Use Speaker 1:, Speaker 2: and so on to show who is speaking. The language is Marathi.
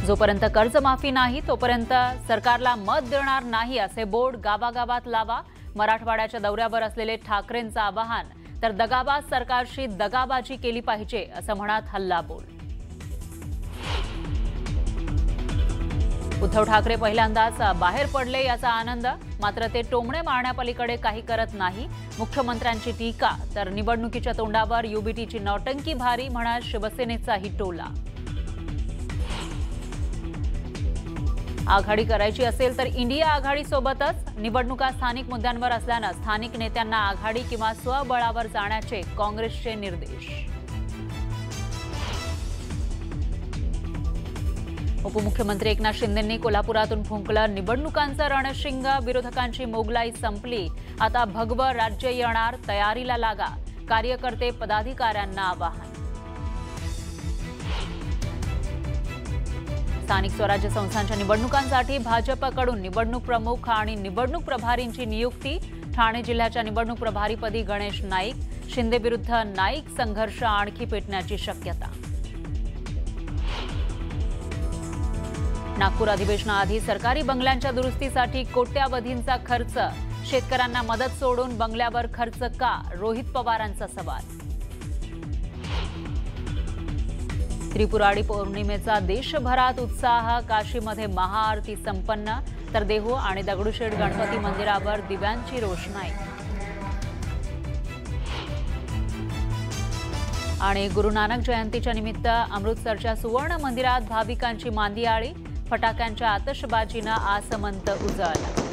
Speaker 1: जोपर्यंत कर्जमाफी नाही तोपर्यंत सरकारला मत देणार नाही असे बोर्ड गावागावात लावा। मराठवाड्याच्या दौऱ्यावर असलेले ठाकरेंचं आवाहन। तर दगाबाज सरकारशी दगाबाजी केली पाहिजे असं म्हणत हल्लाबोल। उद्धव ठाकरे पहिल्यांदाच बाहेर पडले याचा आनंद, मात्र ते टोमणे मारण्यापलीकडे काही करत नाही। मुख्यमंत्र्यांची टीका, तर निवडणुकीच्या तोंडावर युबीटीची नौटंकी भारी म्हणत शिवसेनेचाही टोला। आघाडी करायची असेल तर इंडिया आघाडीसोबतच। निवडणुका स्थानिक मुद्द्यांवर असल्याने स्थानिक नेत्यांना आघाडी किंवा स्वबळावर जाण्याचे काँग्रेसचे निर्देश। उपमुख्यमंत्री एकनाथ शिंदेंनी कोल्हापुरातून फुंकलं निवडणुकांचं रणशिंग। विरोधकांची मोगलाई संपली, आता भगवं राज्य येणार, तयारीला लागा। कार्यकर्ते पदाधिकाऱ्यांना आवाहन। स्थानिक स्वराज्य संस्थांच्या निवडणुकांसाठी भाजपकडून निवडणूक प्रमुख आणि निवडणूक प्रभारींची नियुक्ती। ठाणे जिल्ह्याच्या निवडणूक प्रभारीपदी गणेश नाईक। शिंदे विरुद्ध नाईक संघर्ष आणखी पेटण्याची शक्यता। नागपूर अधिवेशनाआधी सरकारी बंगल्यांच्या दुरुस्तीसाठी कोट्यावधींचा खर्च। शेतकऱ्यांना मदत सोडून बंगल्यावर खर्च का? रोहित पवारांचा सवाल। त्रिपुरारी पौर्णिमेचा देशभरात उत्साह। काशीमध्ये महाआरती संपन्न, तर देहू आणि दगडूशेठ गणपती मंदिरावर दिव्यांची रोषणाई। आणि गुरु नानक जयंतीच्या निमित्त अमृतसरच्या सुवर्ण मंदिरात भाविकांची मांदियाळी। फटाक्यांच्या आतषबाजीनं आसमंत उजळला।